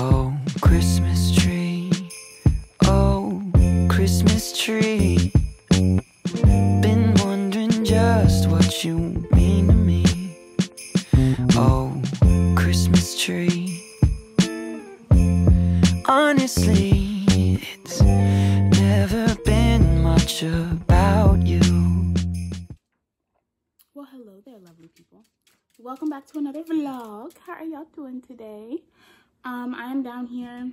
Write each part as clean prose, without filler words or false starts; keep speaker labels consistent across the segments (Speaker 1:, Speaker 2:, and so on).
Speaker 1: Oh, Christmas tree, oh, Christmas tree. Been wondering just what you mean to me. Oh, Christmas tree. Honestly, it's never been much about you.
Speaker 2: Well, hello there, lovely people. Welcome back to another vlog. How are y'all doing today? I am down here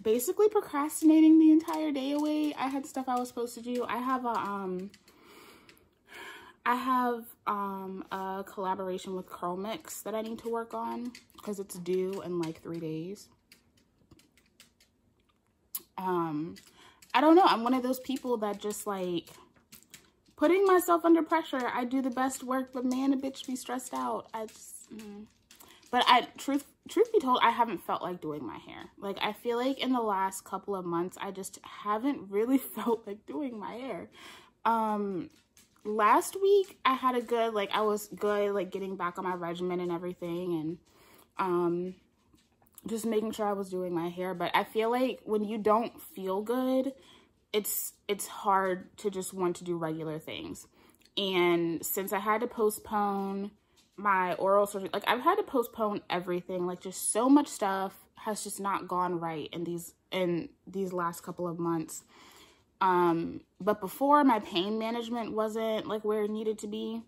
Speaker 2: basically procrastinating the entire day away. I had stuff I was supposed to do. I have a collaboration with Curl Mix that I need to work on because it's due in like 3 days. I don't know. I'm one of those people that just like putting myself under pressure. I do the best work, but man, a bitch be stressed out. But truth be told, I haven't felt like doing my hair. Like, I feel like in the last couple of months, I just haven't really felt like doing my hair. Last week, I had a good, like, I was good, like, getting back on my regimen and everything, and, just making sure I was doing my hair. But I feel like when you don't feel good, it's hard to just want to do regular things. And since I had to postpone my oral surgery, like I've had to postpone everything, like just so much stuff has just not gone right in these last couple of months. But before, my pain management wasn't like where it needed to be,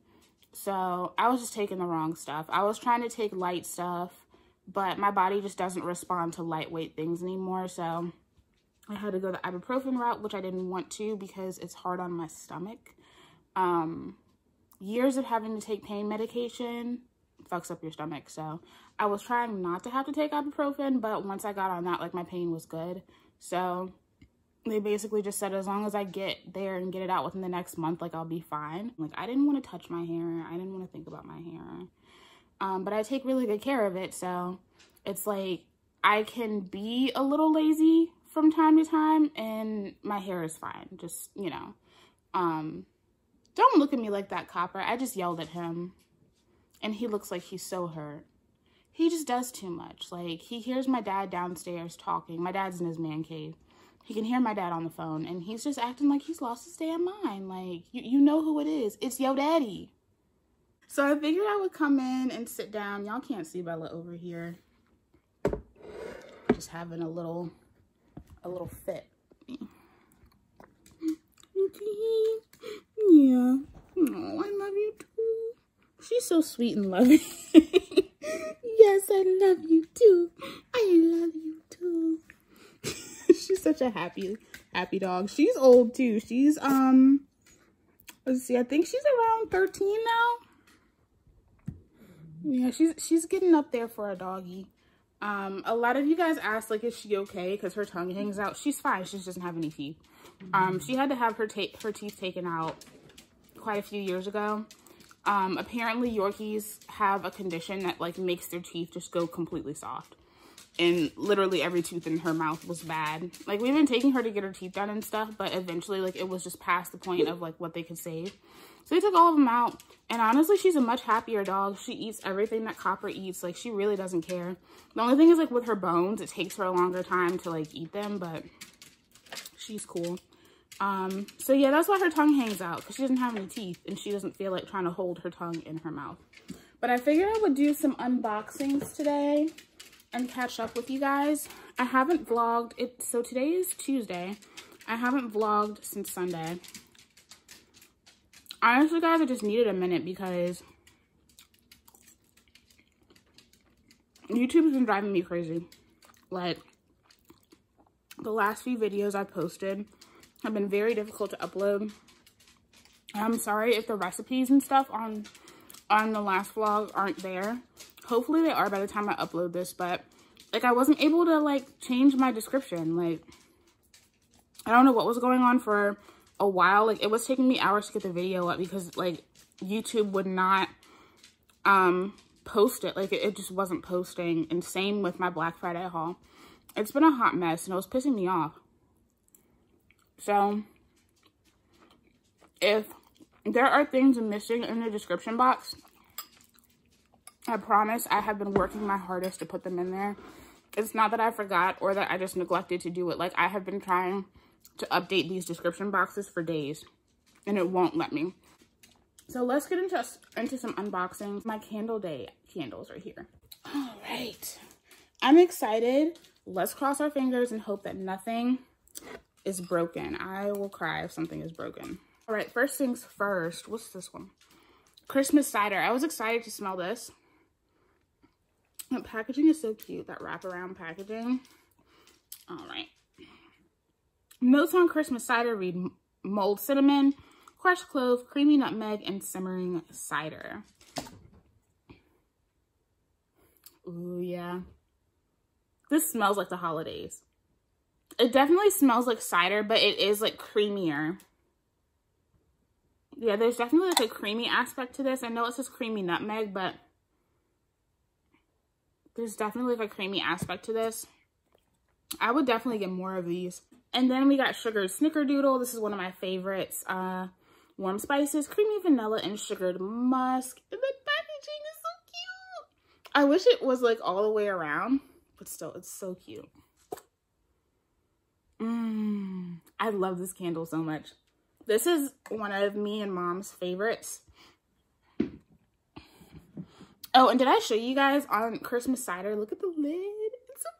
Speaker 2: so I was just taking the wrong stuff. I was trying to take light stuff, but my body just doesn't respond to lightweight things anymore, so I had to go the ibuprofen route, which I didn't want to because it's hard on my stomach. Years of having to take pain medication fucks up your stomach, so I was trying not to have to take ibuprofen, but once I got on that, like, my pain was good. So they basically just said as long as I get there and get it out within the next month, like, I'll be fine. Like, I didn't want to touch my hair. I didn't want to think about my hair. But I take really good care of it, so it's like I can be a little lazy from time to time and my hair is fine. Just, you know, don't look at me like that, Copper. I just yelled at him and he looks like he's so hurt. He just does too much. Like, he hears my dad downstairs talking. My dad's in his man cave. He can hear my dad on the phone and he's just acting like he's lost his damn mind. Like, you know who it is. It's yo daddy. So I figured I would come in and sit down. Y'all can't see Bella over here. Just having a little fit. Yeah. Oh, I love you too. She's so sweet and loving. Yes, I love you too. I love you too. She's such a happy dog. She's old too. She's let's see, I think she's around 13 now. Yeah, she's getting up there for a doggy. A lot of you guys asked, like, is she okay? Because her tongue hangs out. She's fine. She just doesn't have any teeth. She had to have her teeth taken out quite a few years ago. Apparently Yorkies have a condition that, like, makes their teeth just go completely soft. And literally every tooth in her mouth was bad. Like, we've been taking her to get her teeth done and stuff, but eventually, like, it was just past the point of, like, what they could save. So they took all of them out. And honestly, she's a much happier dog. She eats everything that Copper eats. Like, she really doesn't care. The only thing is, like, with her bones, it takes her a longer time to, like, eat them, but she's cool. So yeah, that's why her tongue hangs out, because she doesn't have any teeth and she doesn't feel like trying to hold her tongue in her mouth. But I figured I would do some unboxings today and catch up with you guys. I haven't vlogged it, so today is Tuesday. I haven't vlogged since Sunday. Honestly, guys, I just needed a minute because YouTube has been driving me crazy. Like, the last few videos I posted have been very difficult to upload. I'm sorry if the recipes and stuff on the last vlog aren't there. Hopefully they are by the time I upload this, but like, I wasn't able to, like, change my description. Like, I don't know what was going on for a while. Like, it was taking me hours to get the video up because, like, YouTube would not post it. Like, it just wasn't posting. And same with my Black Friday haul. It's been a hot mess and it was pissing me off. So if there are things missing in the description box, I promise I have been working my hardest to put them in there. It's not that I forgot or that I just neglected to do it. Like, I have been trying to update these description boxes for days, and it won't let me. So let's get into some unboxings. My candle day candles right here. All right. I'm excited. Let's cross our fingers and hope that nothing is broken. I will cry if something is broken. All right, first things first. What's this one? Christmas cider. I was excited to smell this. The packaging is so cute, that wraparound packaging. All right. Notes on Christmas cider read mulled cinnamon, crushed clove, creamy nutmeg, and simmering cider. Ooh, yeah. This smells like the holidays. It definitely smells like cider, but it is like creamier. Yeah, there's definitely like a creamy aspect to this. I know it says creamy nutmeg, but there's definitely like a creamy aspect to this. I would definitely get more of these. And then we got sugared snickerdoodle. This is one of my favorites. Warm spices, creamy vanilla, and sugared musk. And the packaging is so cute. I wish it was like all the way around, but still, it's so cute. I love this candle so much. This is one of me and Mom's favorites. Oh, and did I show you guys on Christmas cider? Look at the lid. It's so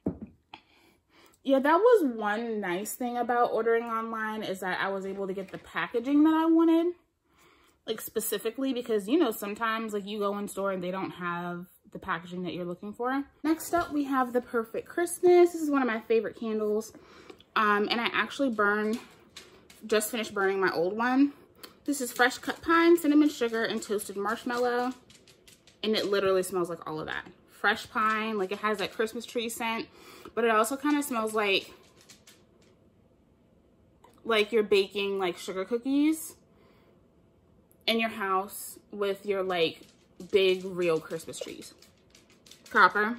Speaker 2: cute. Yeah, that was one nice thing about ordering online, is that I was able to get the packaging that I wanted. Like, specifically, because, you know, sometimes, like, you go in store and they don't have the packaging that you're looking for. Next up, we have the Perfect Christmas. This is one of my favorite candles. And I actually just finished burning my old one. This is fresh cut pine, cinnamon sugar, and toasted marshmallow. And it literally smells like all of that. Fresh pine, like it has that Christmas tree scent, but it also kind of smells like you're baking like sugar cookies in your house with your like big real Christmas trees. Copper.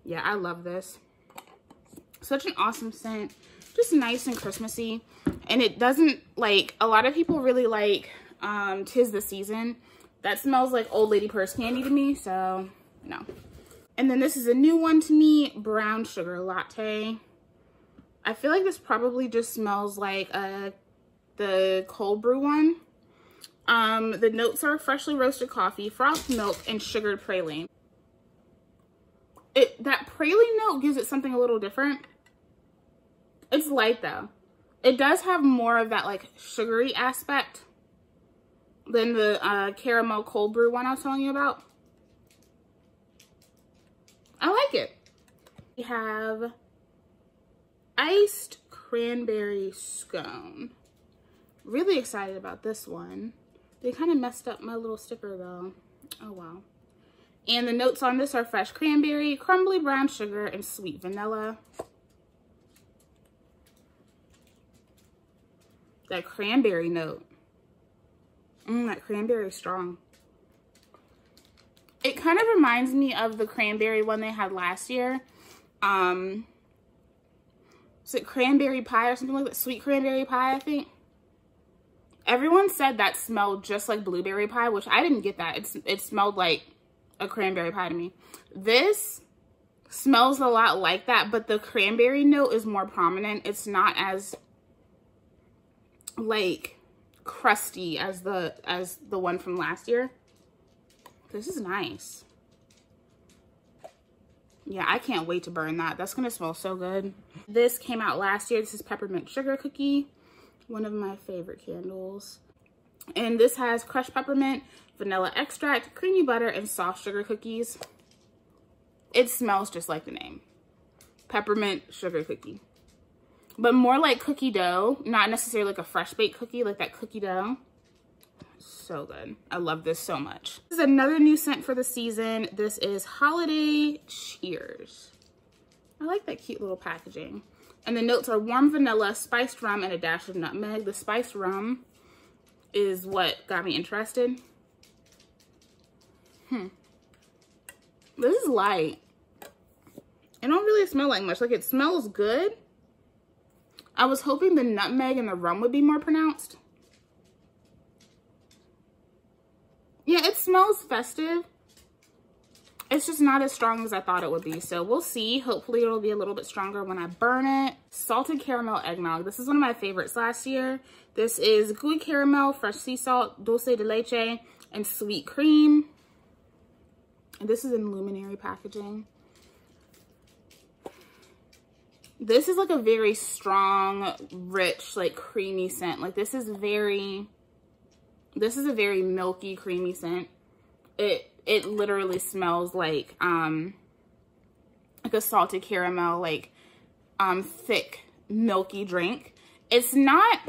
Speaker 2: Yeah, I love this. Such an awesome scent. Just nice and Christmassy. And it doesn't, like, a lot of people really like 'Tis the Season. That smells like old lady purse candy to me, so no. And then this is a new one to me, brown sugar latte. I feel like this probably just smells like the cold brew one. The notes are freshly roasted coffee, frothed milk, and sugared praline. That praline note gives it something a little different. It's light though. It does have more of that like sugary aspect than the caramel cold brew one I was telling you about. I like it. We have iced cranberry scone. Really excited about this one. They kind of messed up my little sticker though. Oh wow. And the notes on this are fresh cranberry, crumbly brown sugar, and sweet vanilla. That cranberry note. That cranberry is strong. It kind of reminds me of the cranberry one they had last year. Is it cranberry pie or something like that? Sweet cranberry pie, I think. Everyone said that smelled just like blueberry pie, which I didn't get that. It smelled like a cranberry pie to me. This smells a lot like that, but the cranberry note is more prominent. It's not as like crusty as the one from last year. This is nice. Yeah, I can't wait to burn that. That's gonna smell so good. This came out last year. This is peppermint sugar cookie, one of my favorite candles. And this has crushed peppermint, vanilla extract, creamy butter, and soft sugar cookies. It smells just like the name. Peppermint sugar cookie. But more like cookie dough, not necessarily like a fresh baked cookie, like that cookie dough. So good. I love this so much. This is another new scent for the season. This is Holiday Cheers. I like that cute little packaging. And the notes are warm vanilla, spiced rum, and a dash of nutmeg. The spiced rum is what got me interested. This is light. It don't really smell like much. Like, it smells good. I was hoping the nutmeg and the rum would be more pronounced. smells festive. It's just not as strong as I thought it would be. So we'll see. Hopefully it'll be a little bit stronger when I burn it. Salted caramel eggnog. This is one of my favorites last year. This is gooey caramel, fresh sea salt, dulce de leche, and sweet cream. And this is in luminary packaging. This is like a very strong, rich, like creamy scent. Like this is a very milky, creamy scent. It literally smells like a salted caramel, like thick, milky drink. It's not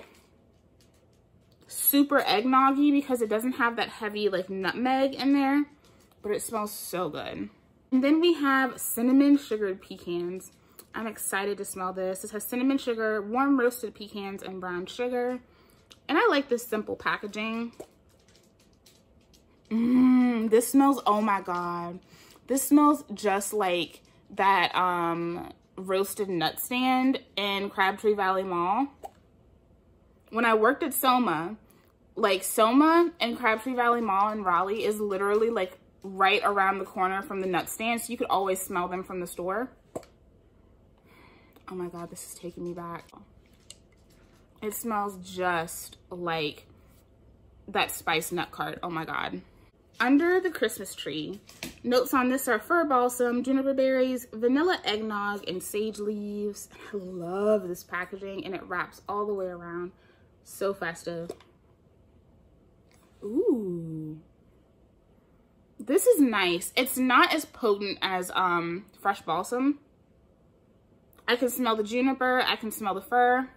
Speaker 2: super eggnoggy because it doesn't have that heavy like nutmeg in there, but it smells so good. And then we have cinnamon sugared pecans. I'm excited to smell this. This has cinnamon sugar, warm roasted pecans, and brown sugar. And I like this simple packaging. This smells, oh my God. This smells just like that roasted nut stand in Crabtree Valley Mall. When I worked at Soma, like Soma and Crabtree Valley Mall in Raleigh is literally like right around the corner from the nut stand. So you could always smell them from the store. Oh my God, this is taking me back. It smells just like that spiced nut cart. Oh my God. Under the Christmas tree. Notes on this are fir balsam, juniper berries, vanilla eggnog, and sage leaves. I love this packaging, and it wraps all the way around. So festive. Ooh. This is nice. It's not as potent as fresh balsam. I can smell the juniper, I can smell the fir.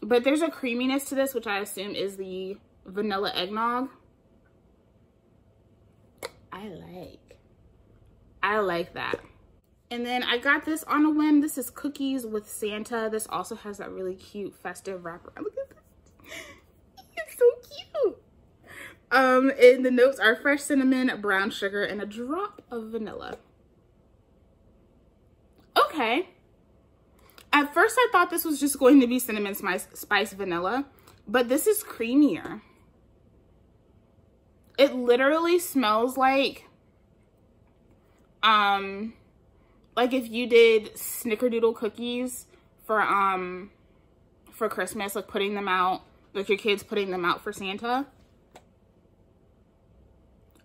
Speaker 2: But there's a creaminess to this, which I assume is the vanilla eggnog. I like that. And then I got this on a whim. This is Cookies with Santa. This also has that really cute festive wrapper. Look at this. It's so cute. And the notes are fresh cinnamon, brown sugar, and a drop of vanilla. Okay. At first I thought this was just going to be cinnamon spice vanilla, but this is creamier. It literally smells like if you did snickerdoodle cookies for Christmas, like putting them out, like your kids putting them out for Santa.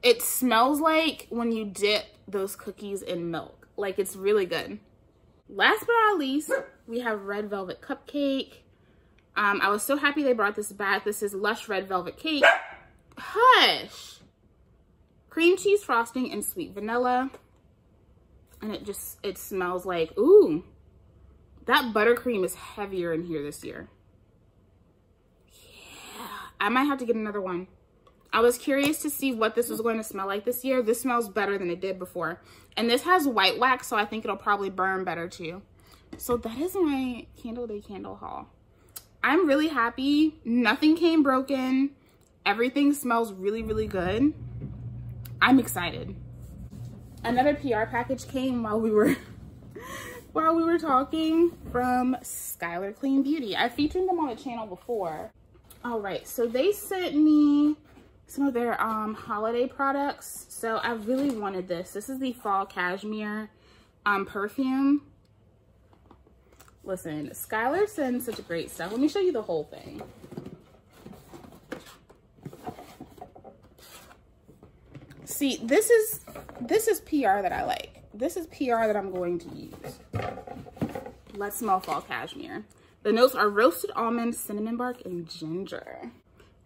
Speaker 2: It smells like when you dip those cookies in milk. Like, it's really good. Last but not least, we have Red Velvet Cupcake. I was so happy they brought this back. This is Lush Red Velvet Cake. Hush! Cream cheese frosting and sweet vanilla. And it smells like, ooh, that buttercream is heavier in here this year. Yeah, I might have to get another one. I was curious to see what this was going to smell like this year. This smells better than it did before. And this has white wax, so I think it'll probably burn better too. So that is my Candle Day candle haul. I'm really happy. Nothing came broken. Everything smells really, really good. I'm excited. Another PR package came while we were talking from Skylar Clean Beauty. I featured them on the channel before. All right, so they sent me some of their holiday products. So I really wanted this. This is the Fall Cashmere perfume. Listen, Skylar sends such great stuff. Let me show you the whole thing. See, this is PR that I like. This is PR that I'm going to use. Let's smell Fall Cashmere. The notes are roasted almond, cinnamon bark, and ginger.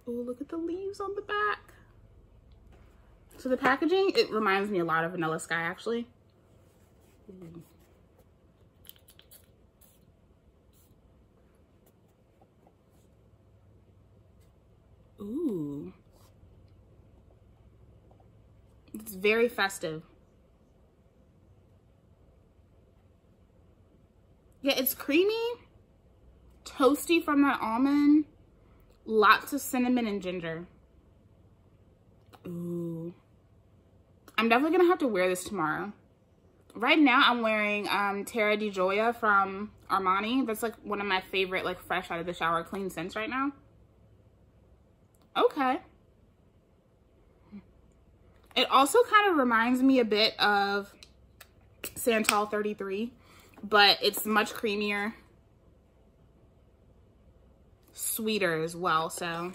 Speaker 2: Oh, look at the leaves on the back. So the packaging, it reminds me a lot of Vanilla Sky, actually. Ooh. It's very festive. Yeah, it's creamy, toasty from that almond, lots of cinnamon and ginger. Ooh. I'm definitely gonna have to wear this tomorrow. Right now I'm wearing Terra di Gioia from Armani. That's like one of my favorite, like, fresh out of the shower clean scents right now. Okay. It also kind of reminds me a bit of Santal 33, but it's much creamier, sweeter as well. So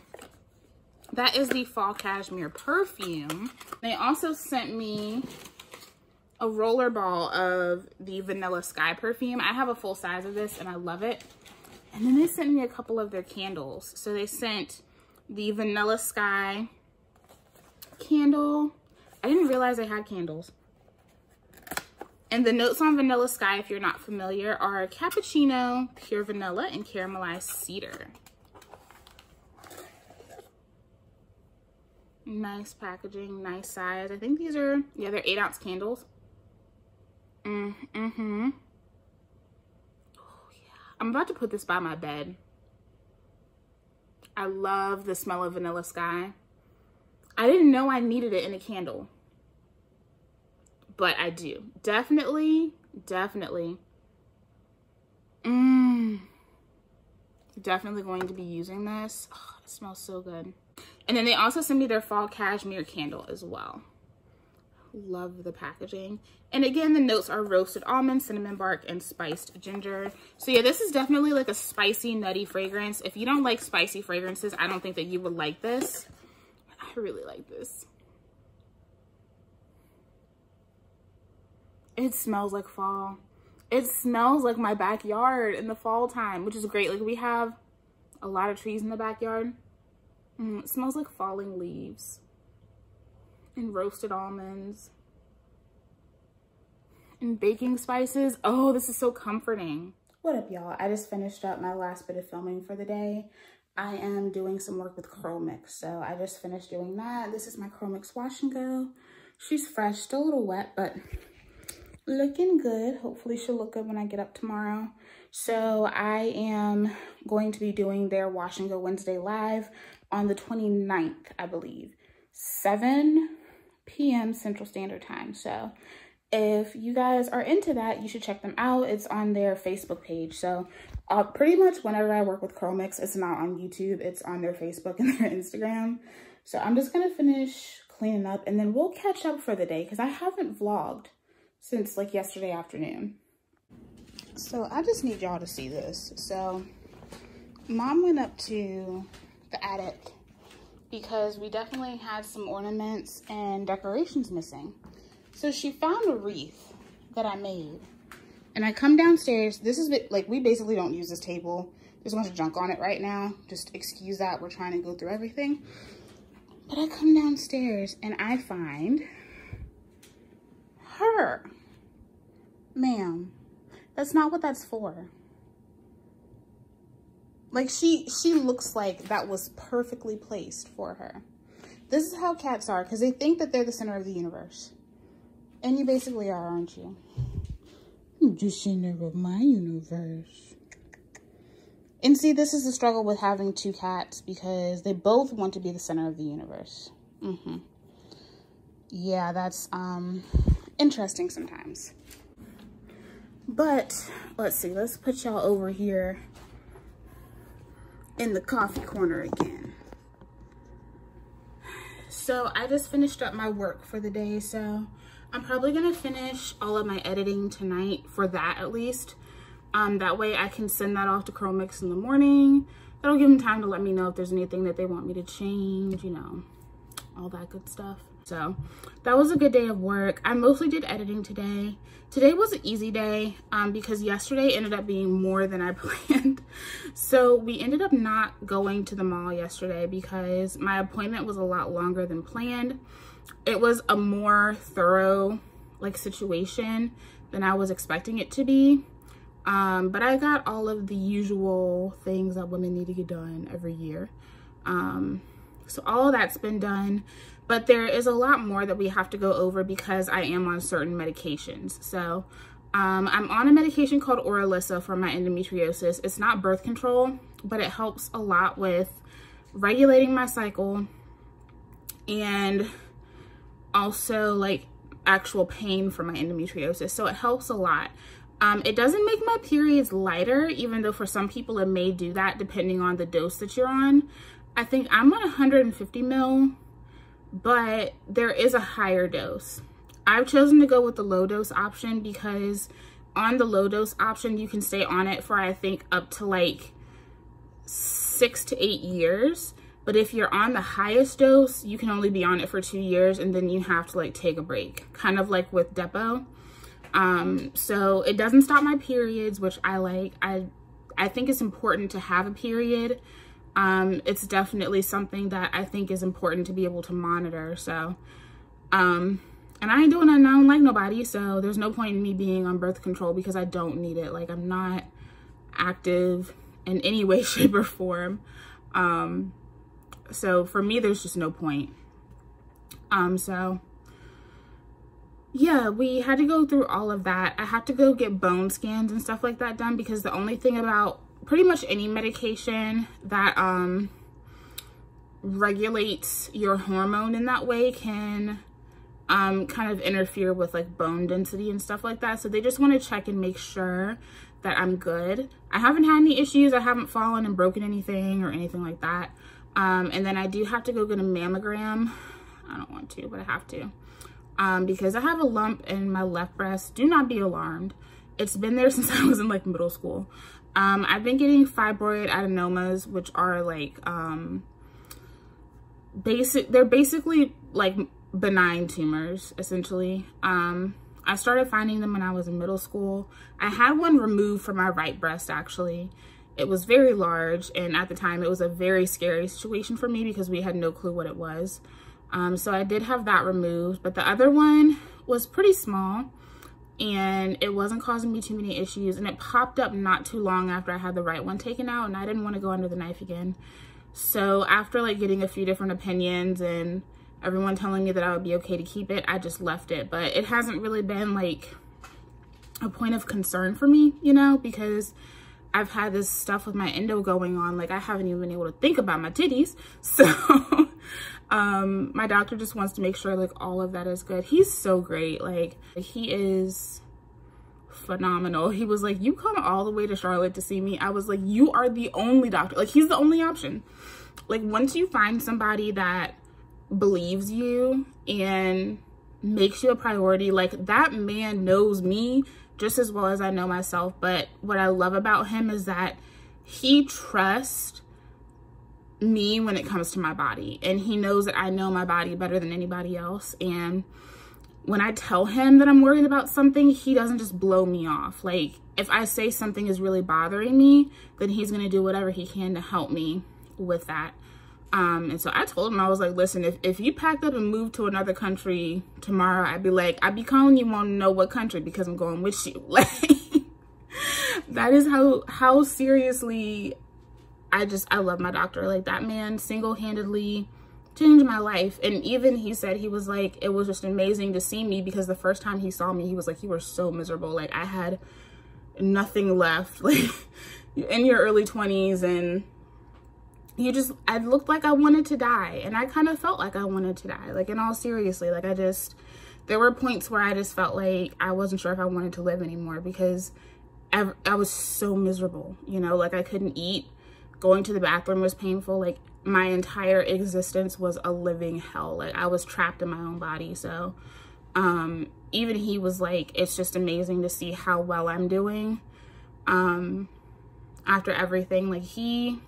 Speaker 2: that is the Fall Cashmere perfume. They also sent me a roller ball of the Vanilla Sky perfume. I have a full size of this and I love it. And then they sent me a couple of their candles. So they sent the Vanilla Sky candle. I didn't realize they had candles. And the notes on Vanilla Sky, if you're not familiar, are cappuccino, pure vanilla, and caramelized cedar. Nice packaging, nice size. I think these are, yeah, they're 8-ounce candles. Oh yeah. I'm about to put this by my bed. I love the smell of Vanilla Sky. I didn't know I needed it in a candle, but I do. Definitely. Definitely going to be using this. Oh, it smells so good. And then they also sent me their Fall Cashmere candle as well. Love the packaging. And again, the notes are roasted almonds, cinnamon bark, and spiced ginger. So yeah, this is definitely like a spicy, nutty fragrance. If you don't like spicy fragrances, I don't think that you would like this. I really like this. It smells like fall. It smells like my backyard in the fall time, which is great. Like, we have a lot of trees in the backyard. It smells like falling leaves and roasted almonds and baking spices. Oh, this is so comforting. What up, y'all? I just finished up my last bit of filming for the day. I am doing some work with Curl Mix, so I just finished doing that. This is my Curl Mix wash and go. She's fresh, still a little wet, but looking good. Hopefully she'll look good when I get up tomorrow. So I am going to be doing their wash and go Wednesday live on the 29th, I believe, 7 p.m. Central Standard Time. So if you guys are into that, you should check them out. It's on their Facebook page. So pretty much whenever I work with Curl Mix, it's not on YouTube, it's on their Facebook and their Instagram. So I'm just gonna finish cleaning up and then we'll catch up for the day because I haven't vlogged since like yesterday afternoon. So I just need y'all to see this. So Mom went up to the attic because we definitely had some ornaments and decorations missing. So she found a wreath that I made. And I come downstairs. This is like, we basically don't use this table. There's a bunch of junk on it right now. Just excuse that. We're trying to go through everything. But I come downstairs and I find her. Ma'am, that's not what that's for. Like, she looks like that was perfectly placed for her. This is how cats are, because they think that they're the center of the universe. And you basically are, aren't you? I'm the center of my universe. And see, this is the struggle with having 2 cats, because they both want to be the center of the universe. Yeah, that's interesting sometimes. But let's see, let's put y'all over here in the coffee corner again. So I just finished up my work for the day, so I'm probably gonna finish all of my editing tonight, for that at least. That way I can send that off to Curl Mix in the morning. That'll give them time to let me know if there's anything that they want me to change, you know, all that good stuff. So that was a good day of work. I mostly did editing today. Today was an easy day because yesterday ended up being more than I planned. So we ended up not going to the mall yesterday because my appointment was a lot longer than planned. It was a more thorough like situation than I was expecting it to be. But I got all of the usual things that women need to get done every year. So all of that's been done. But there is a lot more that we have to go over because I am on certain medications. So I'm on a medication called Oralisa for my endometriosis. It's not birth control, but it helps a lot with regulating my cycle and also like actual pain for my endometriosis. So it helps a lot. It doesn't make my periods lighter, even though for some people it may do that depending on the dose that you're on. I think I'm on 150 mil. but there is a higher dose. I've chosen to go with the low dose option because on the low dose option, you can stay on it for, I think, up to like 6 to 8 years. But if you're on the highest dose, you can only be on it for 2 years, and then you have to like take a break, kind of like with Depo. So it doesn't stop my periods, which I like. I think it's important to have a period. It's definitely something that I think is important to be able to monitor. So, and I ain't doing that, and I don't like nobody, so there's no point in me being on birth control because I don't need it. Like, I'm not active in any way, shape, or form. So for me, there's just no point. So yeah, we had to go through all of that. I had to go get bone scans and stuff like that done because the only thing about pretty much any medication that regulates your hormone in that way can kind of interfere with like bone density and stuff like that. So they just want to check and make sure that I'm good. I haven't had any issues. I haven't fallen and broken anything or anything like that. And then I do have to go get a mammogram. I don't want to, but I have to. Because I have a lump in my left breast. Do not be alarmed. It's been there since I was in like middle school. I've been getting fibroid adenomas, which are like, they're basically like benign tumors, essentially. I started finding them when I was in middle school. I had one removed from my right breast, actually. It was very large, and at the time it was a very scary situation for me because we had no clue what it was. So I did have that removed, but the other one was pretty small and it wasn't causing me too many issues, and it popped up not too long after I had the right one taken out, and I didn't want to go under the knife again. So after like getting a few different opinions and everyone telling me that I would be okay to keep it, I just left it. But it hasn't really been like a point of concern for me, you know, because I've had this stuff with my endo going on. Like, I haven't even been able to think about my titties. So my doctor just wants to make sure like all of that is good. He's so great. Like, he is phenomenal. He was like, you come all the way to Charlotte to see me. I was like, you are the only doctor. Like, he's the only option. Like, once you find somebody that believes you and makes you a priority, like, that man knows me just as well as I know myself. But what I love about him is that he trusts me when it comes to my body, and he knows that I know my body better than anybody else. And when I tell him that I'm worried about something, he doesn't just blow me off. Like, if I say something is really bothering me, then he's gonna do whatever he can to help me with that. And so I told him, I was like, listen, if you packed up and moved to another country tomorrow, I'd be calling you, want to know what country, because I'm going with you. Like, that is how seriously I love my doctor. Like, that man single-handedly changed my life. And even he said, he was like, it was just amazing to see me, because the first time he saw me, he was like, you were so miserable. Like, I had nothing left. Like, in your early 20s, and I looked like I wanted to die. And I kind of felt like I wanted to die. Like, in all seriously, like, there were points where I just felt like I wasn't sure if I wanted to live anymore, because I was so miserable, you know, like, I couldn't eat. Going to the bathroom was painful. Like, my entire existence was a living hell. Like, I was trapped in my own body. So even he was like, it's just amazing to see how well I'm doing after everything. Like, he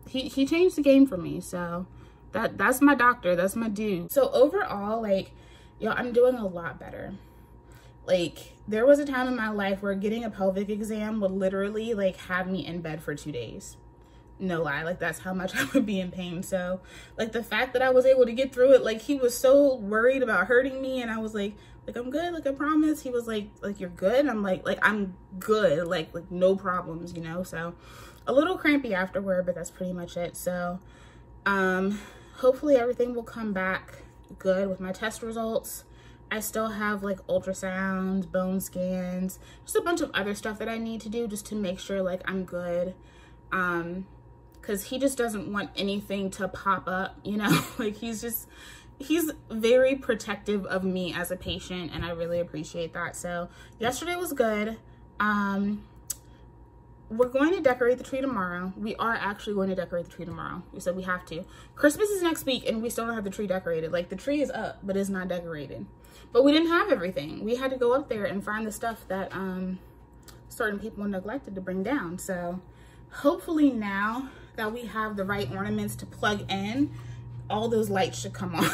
Speaker 2: changed the game for me. So that's my doctor. That's my dude. So overall, like, yo, I'm doing a lot better. Like, there was a time in my life where getting a pelvic exam would literally like have me in bed for 2 days. No lie. Like, that's how much I would be in pain. So like, the fact that I was able to get through it, like, he was so worried about hurting me, and I was like I'm good, like, I promise. He was like you're good. And I'm like I'm good, like no problems, you know. So a little crampy afterward, but that's pretty much it. So hopefully everything will come back good with my test results. I still have like ultrasounds, bone scans, just a bunch of other stuff that I need to do just to make sure like I'm good. Cause he just doesn't want anything to pop up, you know. Like, he's very protective of me as a patient, and I really appreciate that. So yesterday was good. we're going to decorate the tree tomorrow. We are actually going to decorate the tree tomorrow. We said we have to. Christmas is next week and we still don't have the tree decorated. Like, the tree is up, but it's not decorated. But we didn't have everything. We had to go up there and find the stuff that certain people neglected to bring down. So hopefully now that we have the right ornaments to plug in, all those lights should come on.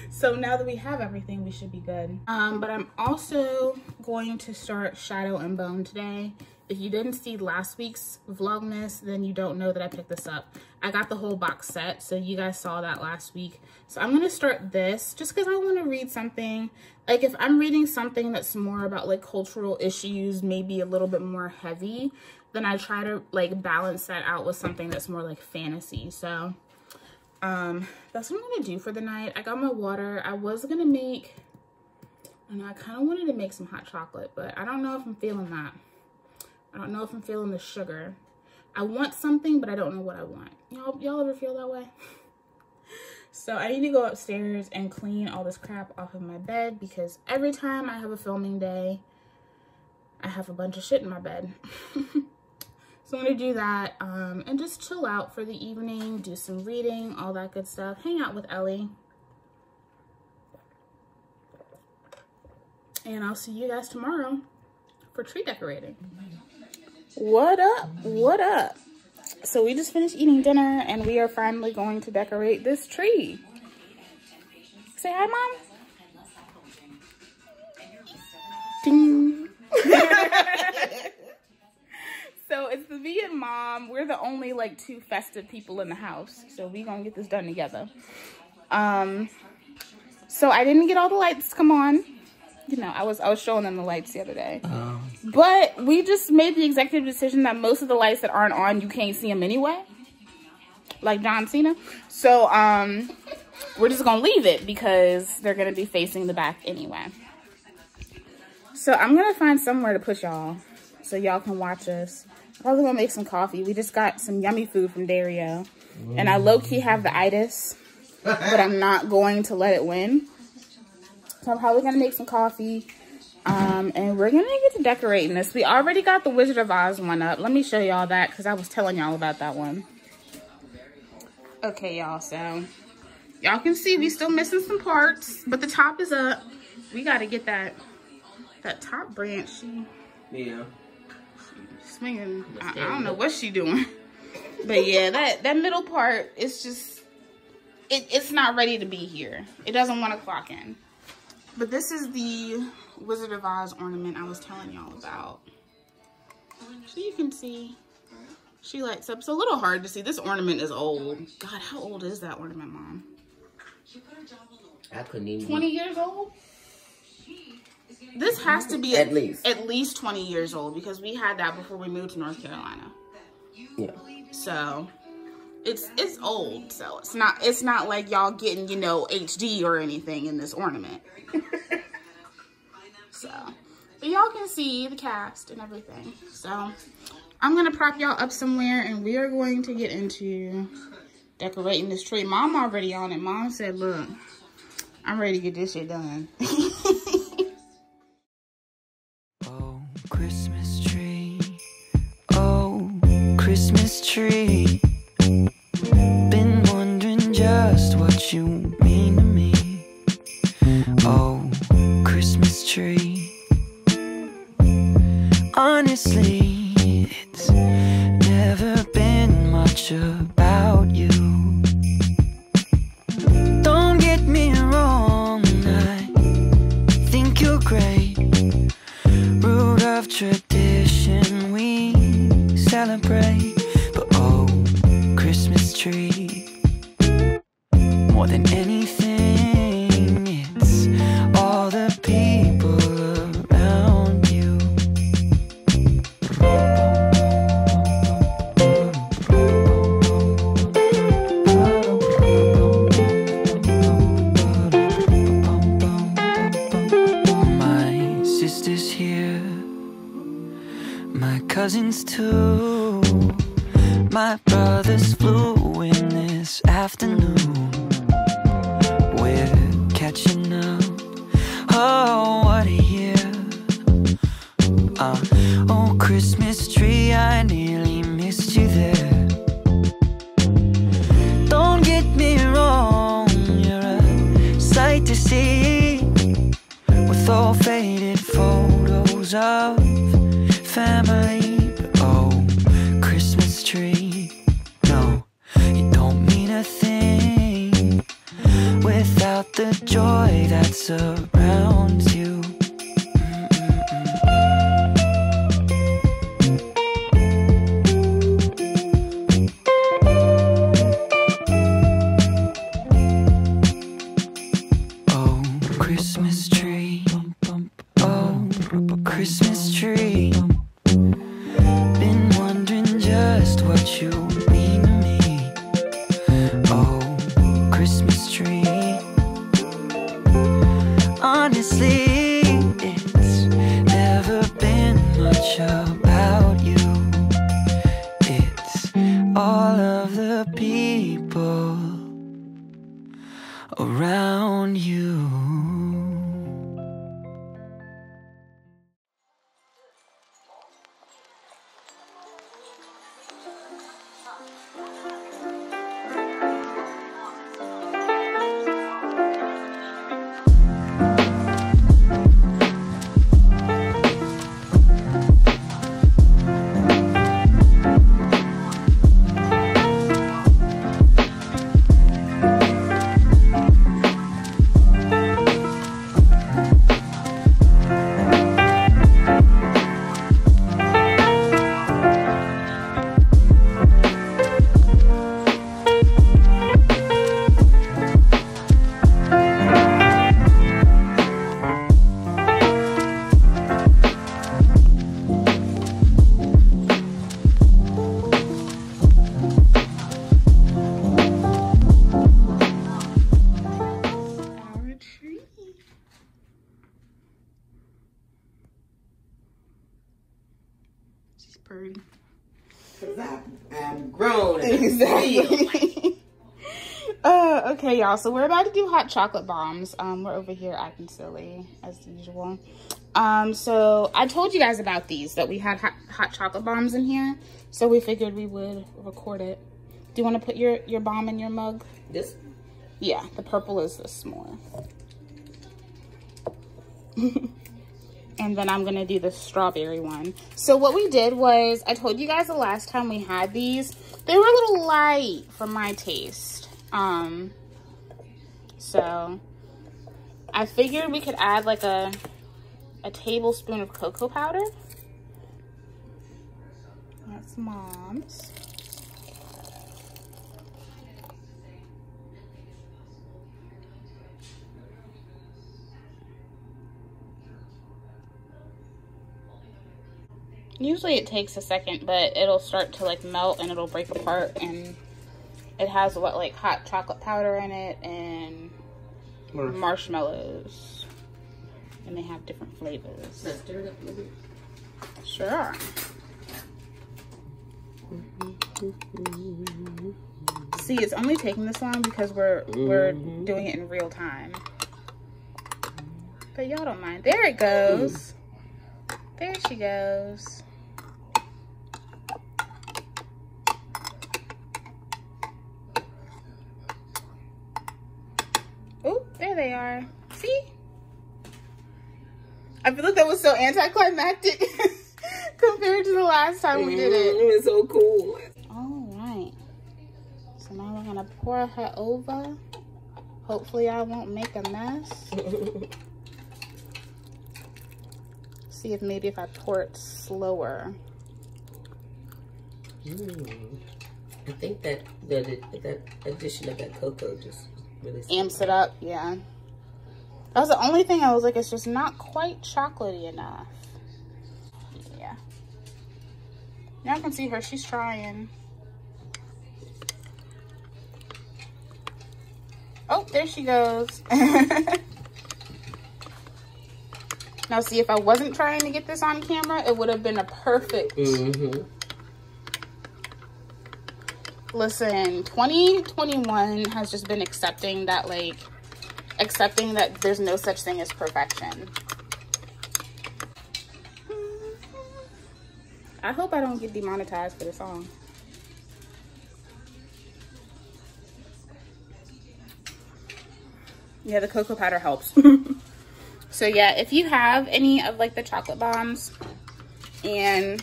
Speaker 2: So now that we have everything, we should be good. But I'm also going to start Shadow and Bone today. If you didn't see last week's Vlogmas, then you don't know that I picked this up. I got the whole box set, so you guys saw that last week. So I'm gonna start this just because I want to read something. Like, if I'm reading something that's more about like cultural issues, maybe a little bit more heavy, then I try to like balance that out with something that's more like fantasy. So that's what I'm gonna do for the night. I got my water. I was gonna make, and I kind of wanted to make some hot chocolate, but I don't know if I'm feeling that. I don't know if I'm feeling the sugar. I want something, but I don't know what I want. Y'all ever feel that way? So I need to go upstairs and clean all this crap off of my bed, because every time I have a filming day, I have a bunch of shit in my bed. So I'm gonna do that and just chill out for the evening, do some reading, all that good stuff, hang out with Ellie. And I'll see you guys tomorrow for tree decorating. What up? What up? So we just finished eating dinner and we are finally going to decorate this tree. Say hi, Mom. Ding. So it's the me and Mom. We're the only like 2 festive people in the house. So we gonna get this done together. So I didn't get all the lights to come on. You know, I was showing them the lights the other day. But we just made the executive decision that most of the lights that aren't on, you can't see them anyway. Like John Cena. So, we're just gonna leave it because they're gonna be facing the back anyway. So I'm gonna find somewhere to put y'all so y'all can watch us. Probably gonna make some coffee. We just got some yummy food from Dario. And I low-key have the itis, but I'm not going to let it win. So I'm probably gonna make some coffee, and we're gonna get to decorating this. We already got the Wizard of Oz one up. Let me show y'all that because I was telling y'all about that one. Okay, y'all, so y'all can see we still missing some parts, but the top is up. We gotta get that top branch. She's swinging. I don't know what she doing, but yeah, that middle part is just it's not ready to be here. It doesn't want to clock in. But this is the Wizard of Oz ornament I was telling y'all about. So you can see she lights up. It's a little hard to see. This ornament is old. God, how old is that ornament, Mom?
Speaker 3: I couldn't even
Speaker 2: 20 years old? This has to be at least 20 years old because we had that before we moved to North Carolina.
Speaker 3: Yeah. So
Speaker 2: it's old, so it's not like y'all getting, you know, HD or anything in this ornament. So, but y'all can see the cast and everything. So I'm gonna prop y'all up somewhere and we are going to get into decorating this tree. Mom already on it. Mom said, look, I'm ready to get this shit done.
Speaker 1: Oh, Christmas tree. Oh, Christmas tree. Been wondering just what you mean to me. Oh, Christmas tree. Honestly, it's never been much about you. Don't get me wrong, I think you're great. Root of tradition we celebrate. But oh, Christmas tree, more than anything, it's all the people around you. My sister's here, my cousins too. My brothers flew in this afternoon. We're catching up. Oh, what a year. Oh, Christmas tree, I to see, with all faded photos of family. But oh, Christmas tree, no, you don't mean a thing without the joy that surrounds you. Christmas tree, oh, Christmas tree. Been wondering just what you mean to me. Oh, Christmas tree. Honestly, it's never been much about you. It's all of the people around you.
Speaker 3: I'm grown.
Speaker 2: Exactly. Okay, y'all. So we're about to do hot chocolate bombs. We're over here acting silly as usual. So I told you guys about these, that we had hot chocolate bombs in here. So we figured we would record it. Do you want to put your bomb in your mug?
Speaker 3: This?
Speaker 2: Yeah, the purple is this more. And then I'm gonna do the strawberry one. So what we did was, I told you guys the last time we had these, they were a little light for my taste. So I figured we could add like a tablespoon of cocoa powder. That's Mom's. Usually it takes a second, but it'll start to like melt and it'll break apart, and it has what, like hot chocolate powder in it and marshmallows, and they have different flavors.
Speaker 3: Let's stir it up a little bit.
Speaker 2: Sure. See, it's only taking this long because we're doing it in real time. But y'all don't mind. There it goes. There she goes. Oh, there they are. See? I feel like that was so anticlimactic compared to the last time we did it.
Speaker 3: It was so cool.
Speaker 2: All right. So now we're gonna pour her over. Hopefully I won't make a mess. See if maybe if I pour it slower.
Speaker 3: I think that addition of that cocoa just really
Speaker 2: amps it up. Yeah, that was the only thing I was like, it's just not quite chocolatey enough. Yeah, now I can see her, she's trying. Oh, there she goes. Now see, if I wasn't trying to get this on camera, it would have been a perfect. Listen, 2021 has just been accepting that there's no such thing as perfection. I hope I don't get demonetized for the song. Yeah, the cocoa powder helps. So yeah, if you have any of like the chocolate bombs and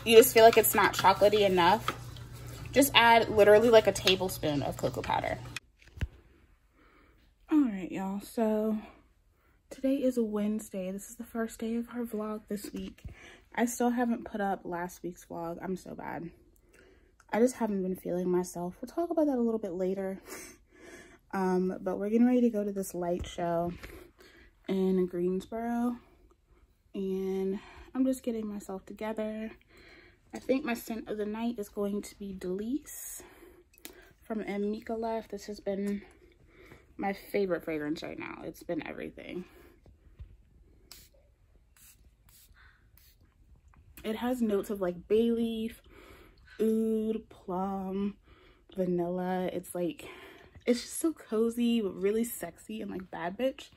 Speaker 2: you just feel like it's not chocolatey enough, just add literally like a tablespoon of cocoa powder. All right, y'all, so today is Wednesday. This is the first day of our vlog this week. I still haven't put up last week's vlog. I'm so bad. I just haven't been feeling myself. We'll talk about that a little bit later. But we're getting ready to go to this light show in Greensboro, and I'm just getting myself together. I think my scent of the night is going to be Delice from M. Mika Left. This has been my favorite fragrance right now. It's been everything. It has notes of like bay leaf, oud, plum, vanilla. It's like, it's just so cozy, but really sexy and like bad bitch.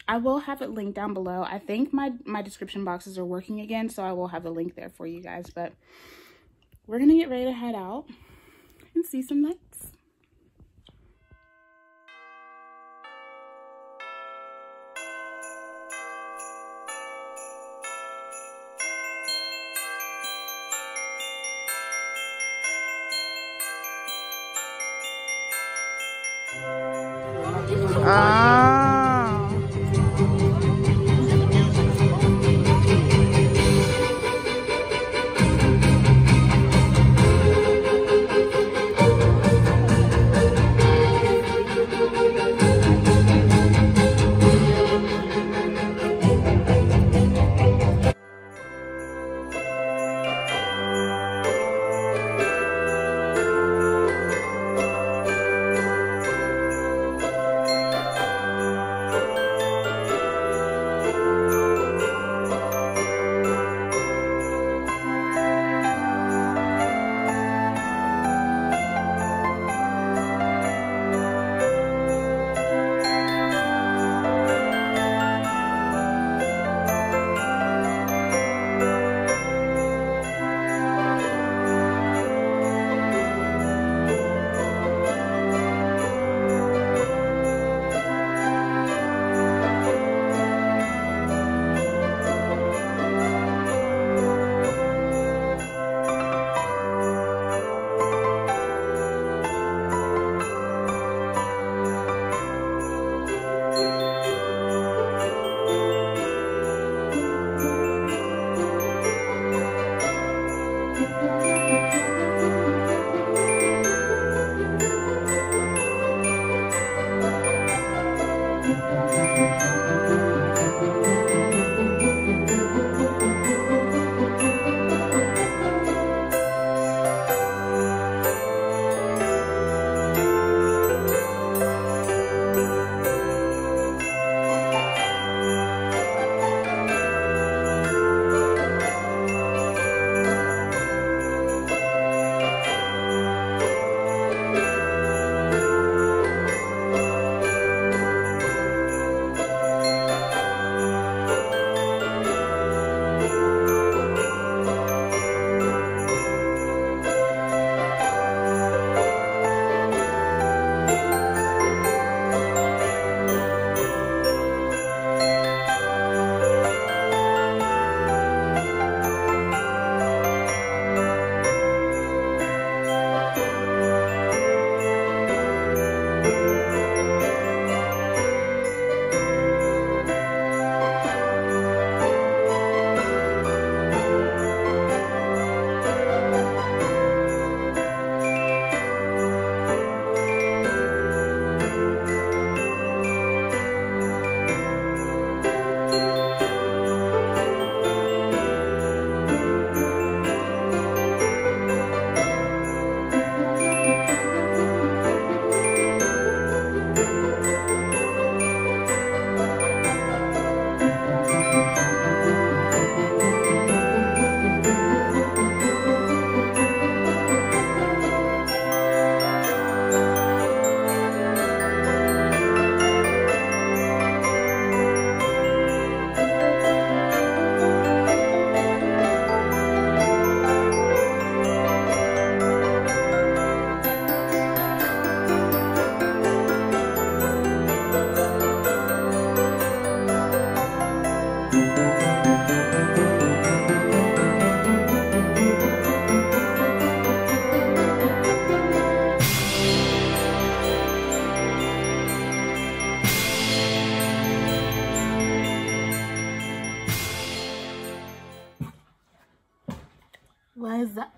Speaker 2: I will have it linked down below. I think my description boxes are working again, so I will have a link there for you guys. But we're gonna get ready to head out and see some lights.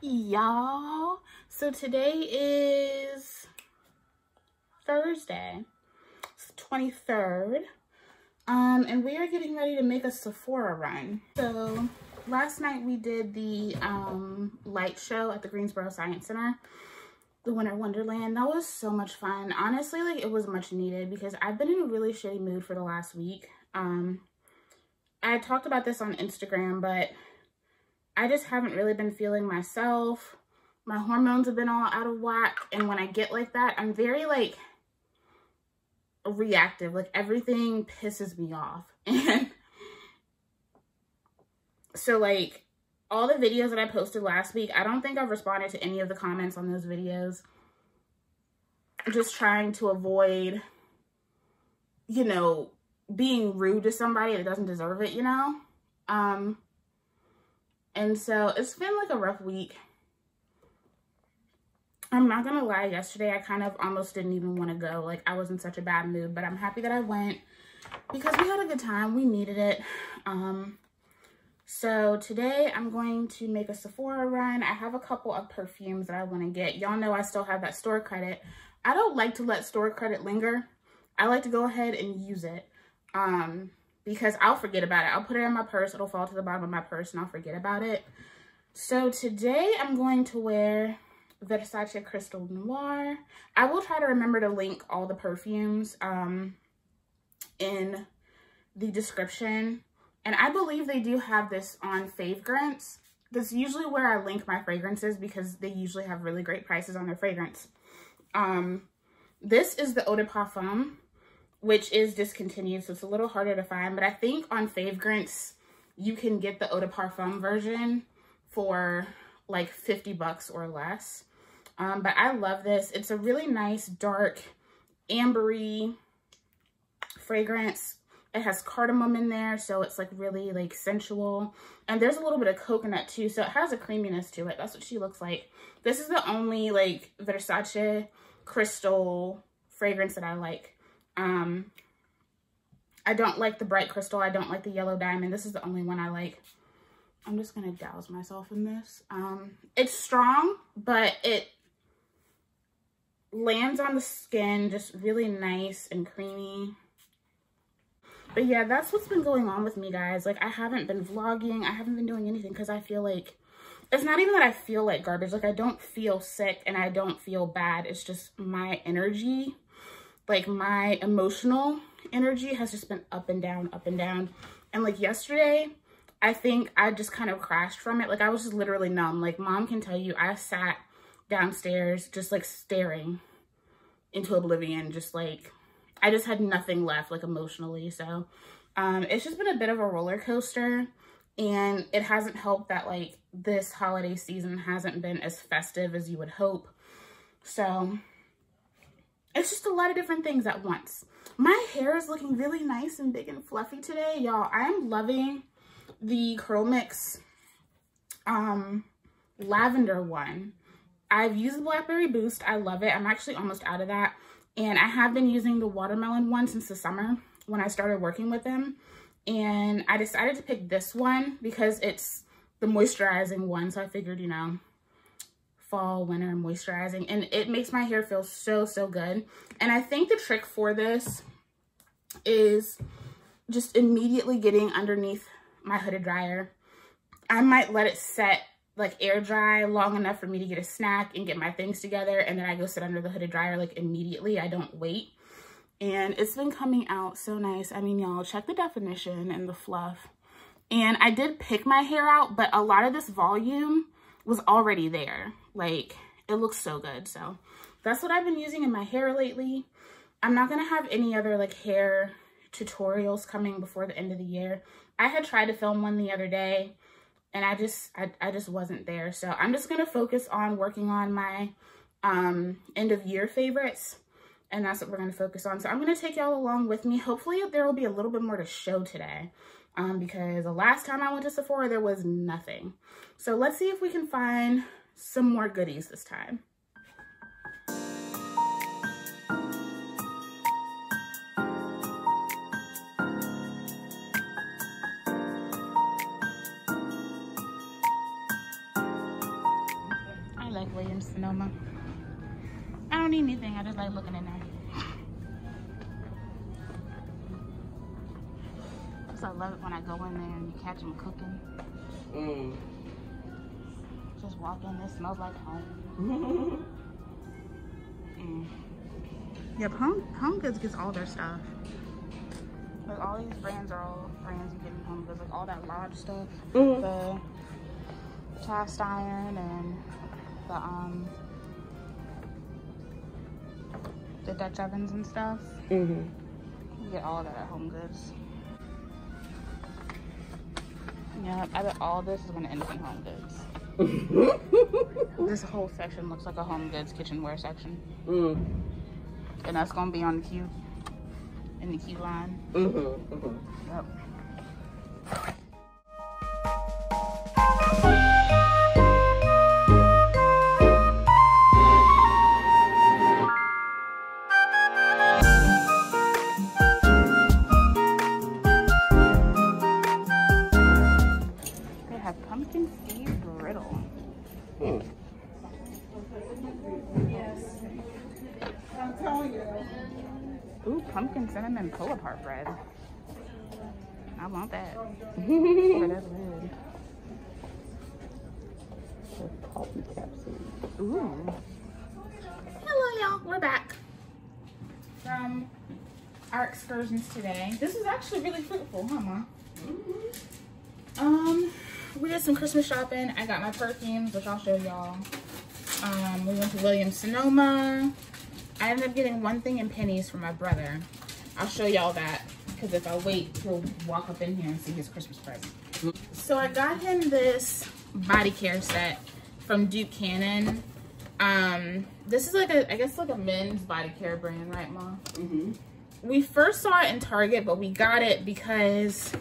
Speaker 2: y'all? So today is Thursday, it's 23rd, and we are getting ready to make a Sephora run. So last night we did the light show at the Greensboro Science Center, the Winter Wonderland. That was so much fun. Honestly, like, it was much needed because I've been in a really shitty mood for the last week. I talked about this on Instagram, but I just haven't really been feeling myself. My hormones have been all out of whack, and when I get like that, I'm very, like, reactive. Like, everything pisses me off. And so, like, all the videos that I posted last week, I don't think I've responded to any of the comments on those videos. Just trying to avoid, you know, being rude to somebody that doesn't deserve it, you know? And so it's been like a rough week. I'm not gonna lie, yesterday I kind of almost didn't even want to go. Like, I was in such a bad mood, but I'm happy that I went because we had a good time. We needed it. So today I'm going to make a Sephora run. I have a couple of perfumes that I want to get. Y'all know I still have that store credit. I don't like to let store credit linger. I like to go ahead and use it. Because I'll forget about it. I'll put it in my purse. It'll fall to the bottom of my purse and I'll forget about it. So today I'm going to wear Versace Crystal Noir. I will try to remember to link all the perfumes in the description. And I believe they do have this on Favegrants. That's usually where I link my fragrances because they usually have really great prices on their fragrance. This is the Eau de Parfum, which is discontinued, so it's a little harder to find. But I think on Favegrants, you can get the Eau de Parfum version for like 50 bucks or less. But I love this. It's a really nice, dark, ambery fragrance. It has cardamom in there, so it's like really like sensual. And there's a little bit of coconut too, so it has a creaminess to it. That's what she looks like. This is the only like Versace crystal fragrance that I like. I don't like the bright crystal. I don't like the yellow diamond. This is the only one I like. I'm just gonna douse myself in this. It's strong, but it lands on the skin just really nice and creamy. But yeah, that's what's been going on with me, guys. Like, I haven't been vlogging. I haven't been doing anything because I feel like, it's not even that I feel like garbage. Like, I don't feel sick and I don't feel bad. It's just my energy, like my emotional energy has just been up and down, up and down. And like yesterday, I think I just kind of crashed from it. Like, I was just literally numb. Like, Mom can tell you, I sat downstairs just like staring into oblivion, just like, I just had nothing left, like, emotionally. So it's just been a bit of a roller coaster, and it hasn't helped that like this holiday season hasn't been as festive as you would hope. So it's just a lot of different things at once. My hair is looking really nice and big and fluffy today, y'all. I'm loving the Curl Mix lavender one. I've used Blackberry Boost. I love it. I'm actually almost out of that. And I have been using the watermelon one since the summer when I started working with them. And I decided to pick this one because it's the moisturizing one. So I figured, you know, fall, winter, moisturizing. And it makes my hair feel so, so good. And I think the trick for this is just immediately getting underneath my hooded dryer. I might let it set, like, air dry long enough for me to get a snack and get my things together, and then I go sit under the hooded dryer like immediately. I don't wait. And it's been coming out so nice. I mean, y'all, check the definition and the fluff. And I did pick my hair out, but a lot of this volume was already there. Like, it looks so good. So that's what I've been using in my hair lately. I'm not gonna have any other like hair tutorials coming before the end of the year. I had tried to film one the other day, and I just wasn't there. So I'm just going to focus on working on my end of year favorites. And that's what we're going to focus on. So I'm going to take y'all along with me. Hopefully there will be a little bit more to show today. Because the last time I went to Sephora, there was nothing. So let's see if we can find some more goodies this time. Sonoma. I don't need anything. I just like looking in there. I love it when I go in there and you catch them cooking. Just walk in, it smells like home. Yep, Home Goods gets all their stuff. Like all these brands are all brands you get in Home Goods. Like all that Lodge stuff, the cast iron and the Dutch ovens and stuff. You get all that at Home Goods. Yeah, I bet all this is gonna end up in Home Goods. This whole section looks like a Home Goods kitchenware section. And that's gonna be on the queue, in the queue line. Yep. Ooh, pumpkin cinnamon pull-apart bread. I want that. That's good.
Speaker 3: Coffee capsule.
Speaker 2: Ooh. Hello, y'all. We're back from our excursions today. This was actually really fruitful, huh, Ma? We did some Christmas shopping. I got my perfumes, which I'll show y'all. We went to Williams Sonoma. I ended up getting one thing in pennies for my brother. I'll show y'all that, because if I wait, he'll walk up in here and see his Christmas present. So I got him this body care set from Duke Cannon. This is like I guess like a men's body care brand, right, Mom? We first saw it in Target, but we got it because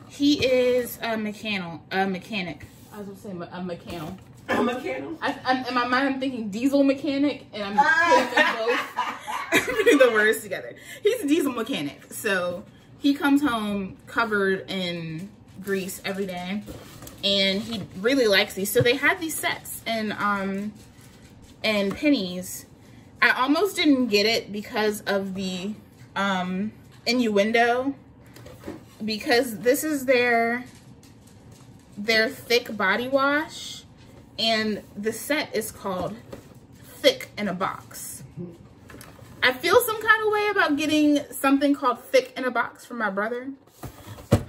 Speaker 2: he is a mechanic. I was gonna say a mechanical.
Speaker 3: A mechanical?
Speaker 2: In my mind, I'm thinking diesel mechanic, and I'm putting them both, putting the words together. He's a diesel mechanic, so he comes home covered in grease every day, and he really likes these. So they had these sets and pennies. I almost didn't get it because of the innuendo, because this is their thick body wash. And the set is called Thick in a Box. I feel some kind of way about getting something called Thick in a Box for my brother.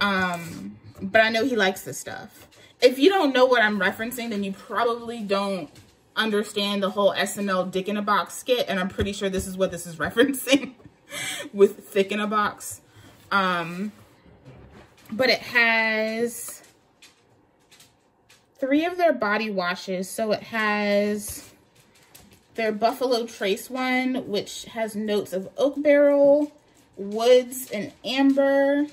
Speaker 2: But I know he likes this stuff. If you don't know what I'm referencing, then you probably don't understand the whole SNL Dick in a Box skit. And I'm pretty sure this is what this is referencing with Thick in a Box. But it has 3 of their body washes. So it has their Buffalo Trace one, which has notes of oak barrel, woods, and amber.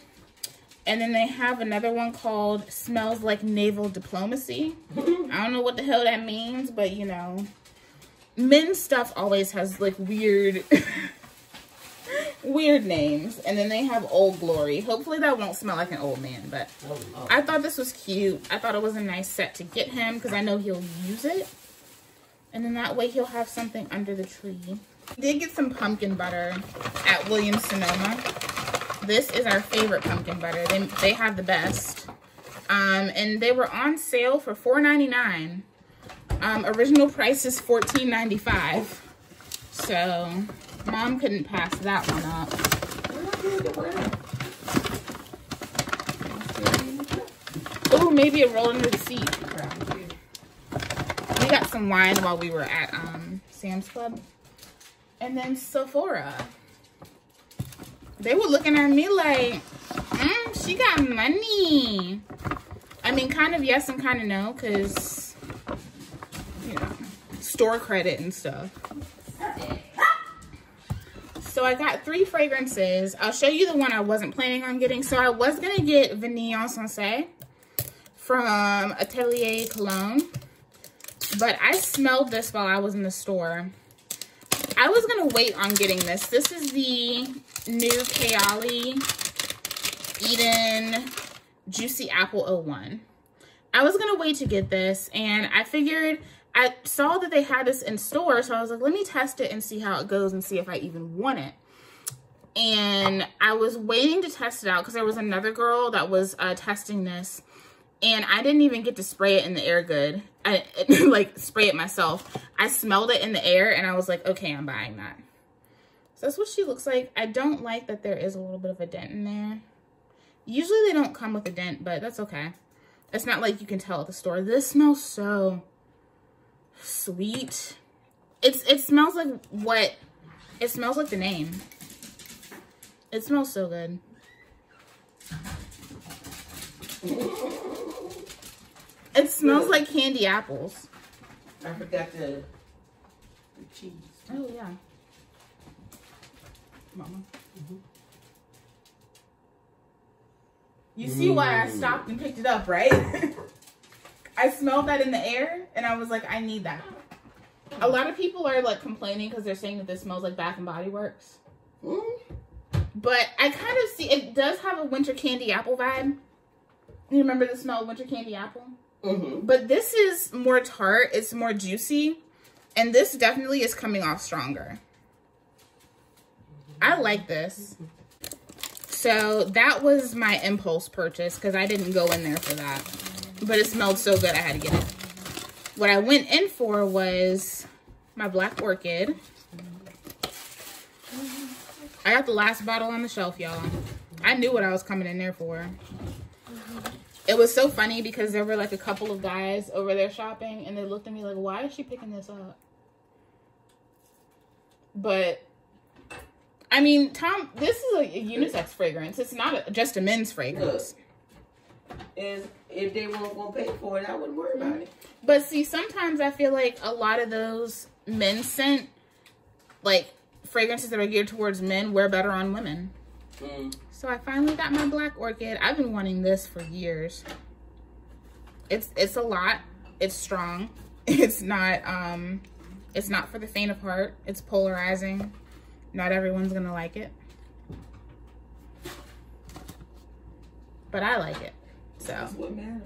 Speaker 2: And then they have another one called Smells Like Naval Diplomacy. I don't know what the hell that means, but you know, men's stuff always has like weird weird names. And then they have Old Glory. Hopefully that won't smell like an old man, but I thought this was cute. I thought it was a nice set to get him because I know he'll use it. And then that way he'll have something under the tree. We did get some pumpkin butter at Williams Sonoma. This is our favorite pumpkin butter. They have the best. And they were on sale for $4.99. Original price is $14.95. So Mom couldn't pass that one up. Oh, maybe it rolled under the seat. We got some wine while we were at Sam's Club. And then Sephora. They were looking at me like, she got money. I mean, kind of yes and kind of no, because, you know, store credit and stuff. So I got 3 fragrances. I'll show you the one I wasn't planning on getting. So I was going to get Vanille Sensé from Atelier Cologne. But I smelled this while I was in the store. I was going to wait on getting this. This is the new Kayali Eden Juicy Apple 01. I was going to wait to get this. And I figured I saw that they had this in store, so I was like, let me test it and see how it goes and see if I even want it. And I was waiting to test it out because there was another girl that was testing this, and I didn't even get to spray it in the air good. I like spray it myself. I smelled it in the air and I was like, okay, I'm buying that. So that's what she looks like. I don't like that there is a little bit of a dent in there. Usually they don't come with a dent, but that's okay. It's not like you can tell at the store. This smells so sweet. It smells like what? It smells like the name. It smells so good. It smells like candy apples.
Speaker 3: I forgot the cheese.
Speaker 2: Oh, yeah. Mama. You see why I stopped and picked it up, right? I smelled that in the air, and I was like, I need that. A lot of people are, like, complaining because they're saying that this smells like Bath & Body Works. But I kind of see, it does have a winter candy apple vibe. You remember the smell of winter candy apple? But this is more tart. It's more juicy. And this definitely is coming off stronger. I like this. So that was my impulse purchase because I didn't go in there for that. But it smelled so good I had to get it. What I went in for was my Black Orchid. I got the last bottle on the shelf, y'all. I knew what I was coming in there for. It was so funny because there were like a couple of guys over there shopping and they looked at me like, why is she picking this up? But, I mean, Tom, this is a unisex fragrance. It's not just a men's fragrance.
Speaker 3: And if they weren't going to pay for it, I wouldn't worry about it.
Speaker 2: But see, sometimes I feel like a lot of those men scent, like fragrances that are geared towards men, wear better on women. So I finally got my Black Orchid. I've been wanting this for years. It's a lot. It's strong. It's not for the faint of heart. It's polarizing. Not everyone's gonna like it. But I like it. So
Speaker 3: that's what matters.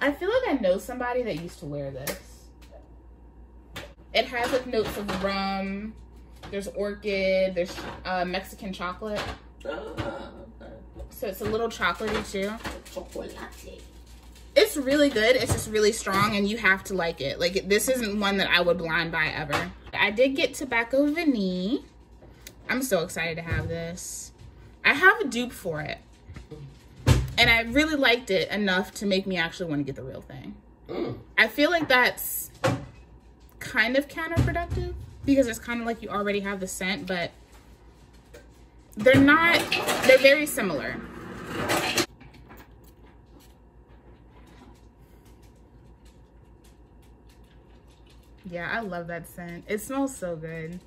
Speaker 2: I feel like I know somebody that used to wear this. It has like notes of rum. There's orchid. There's Mexican chocolate. So it's a little chocolatey too. It's really good. It's just really strong and you have to like it. Like this isn't one that I would blind buy ever. I did get Tobacco Vanille. I'm so excited to have this. I have a dupe for it. And I really liked it enough to make me actually want to get the real thing. I feel like that's kind of counterproductive because it's kind of like you already have the scent, but they're not, they're very similar. Yeah, I love that scent. It smells so good.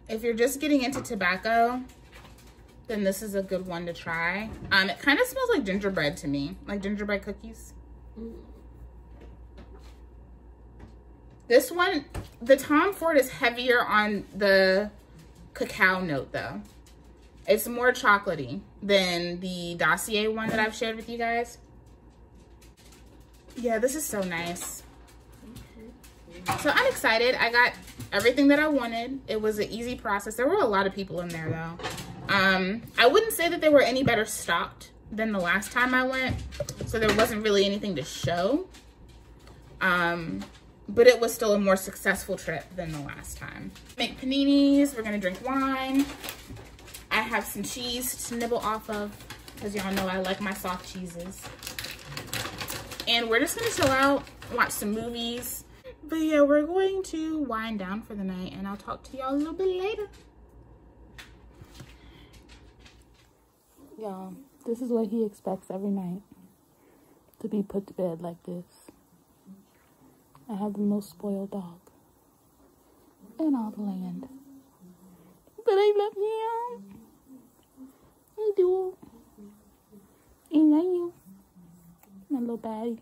Speaker 2: If you're just getting into tobacco, then this is a good one to try. It kind of smells like gingerbread to me, like gingerbread cookies. This one, the Tom Ford is heavier on the cacao note though. It's more chocolatey than the Dossier one that I've shared with you guys. Yeah, this is so nice. So I'm excited. I got everything that I wanted. It was an easy process. There were a lot of people in there though. I wouldn't say that they were any better stocked than the last time I went. So there wasn't really anything to show. But it was still a more successful trip than the last time. Make paninis, we're gonna drink wine. I have some cheese to nibble off of, because y'all know I like my soft cheeses. And we're just gonna chill out, watch some movies. But yeah, we're going to wind down for the night and I'll talk to y'all a little bit later. Y'all, this is what he expects every night. To be put to bed like this. I have the most spoiled dog in all the land. But I love him. I do. I love you. My little baddie.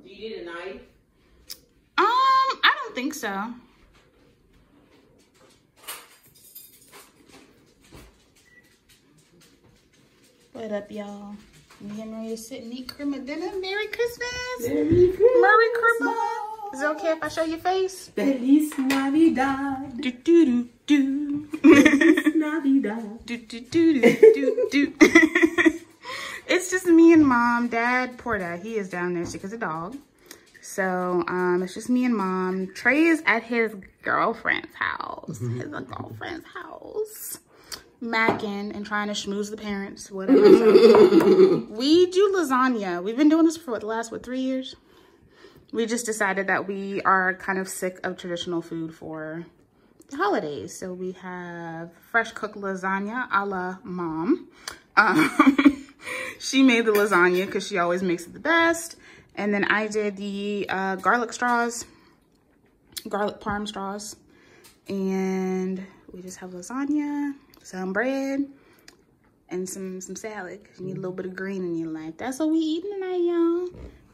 Speaker 3: Do you need a knife?
Speaker 2: I don't think so. it up, y'all. We getting ready to sit and eat Christmas dinner. Merry Christmas.
Speaker 3: Merry Christmas.
Speaker 2: Merry Christmas. Is it okay if I show your face?
Speaker 3: Feliz Navidad.
Speaker 2: Do do do do.
Speaker 3: Feliz Navidad.
Speaker 2: Do do do do do. It's just me and Mom. Dad, poor Dad, he is down there sick as a dog. So it's just me and Mom. Trey is at his girlfriend's house. His girlfriend's house. Macking and trying to schmooze the parents, whatever. So we do lasagna. We've been doing this for the last 3 years. We just decided that we are kind of sick of traditional food for the holidays. So we have fresh cooked lasagna a la Mom. She made the lasagna because she always makes it the best. And then I did the garlic parm straws. And we just have lasagna, some bread, and some salad. Cause you need a little bit of green in your life. That's what we eating tonight, y'all.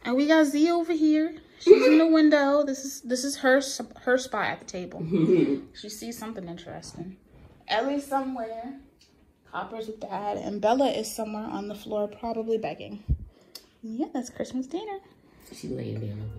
Speaker 2: And we got Z over here. She's in the window. This is her spot at the table. She sees something interesting. Ellie's somewhere. Hopper's with Dad, and Bella is somewhere on the floor, probably begging. Yeah, that's Christmas dinner.
Speaker 3: She's laying down.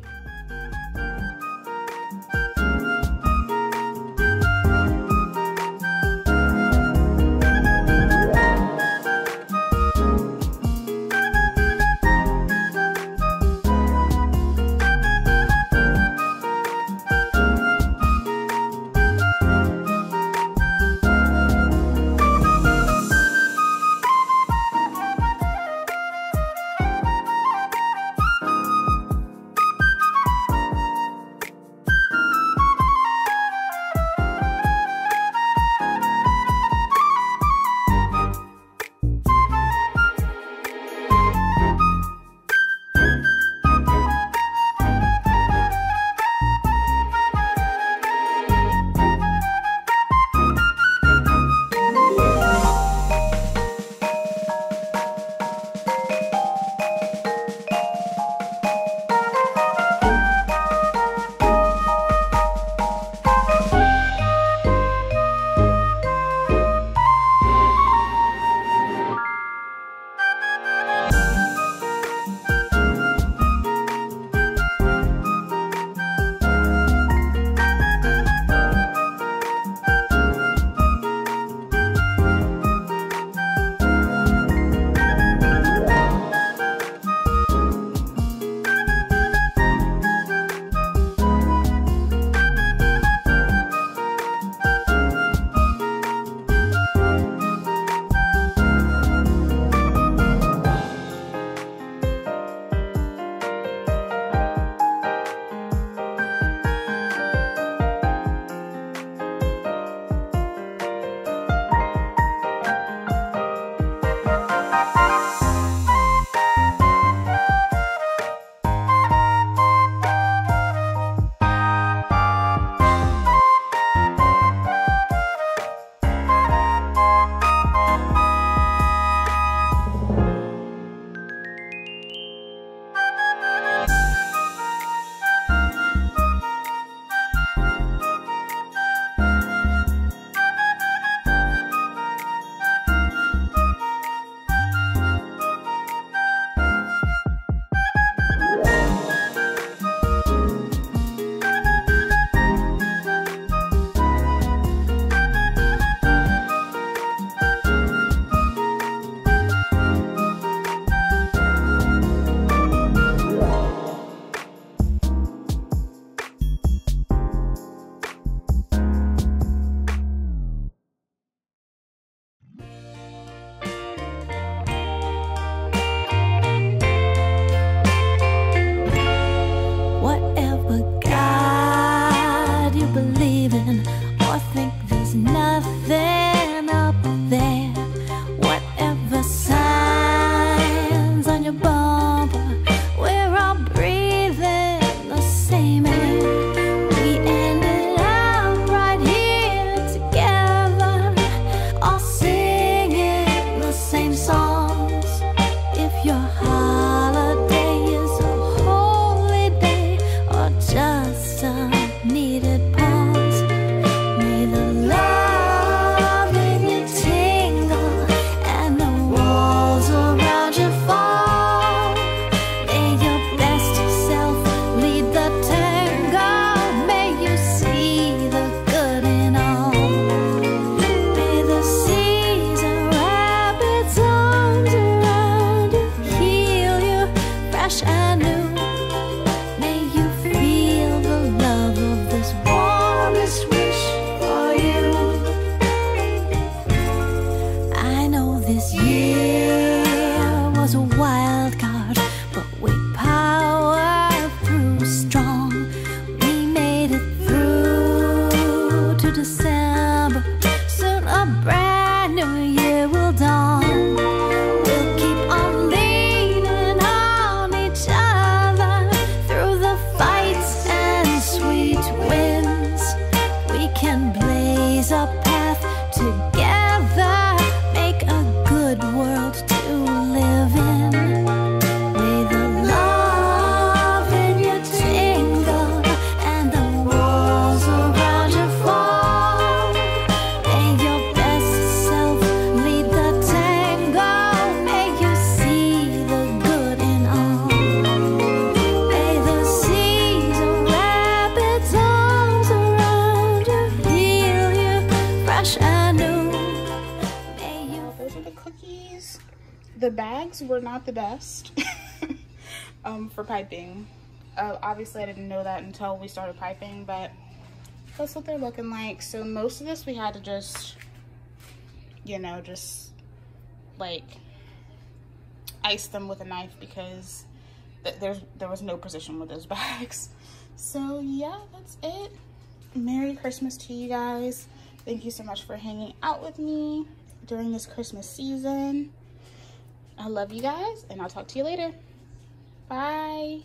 Speaker 2: the bags were not the best for piping. Obviously I didn't know that until we started piping, but that's what they're looking like. So most of this we had to just, you know, just like ice them with a knife because there was no precision with those bags. So yeah, that's it. Merry Christmas to you guys. Thank you so much for hanging out with me during this Christmas season. I love you guys, and I'll talk to you later. Bye.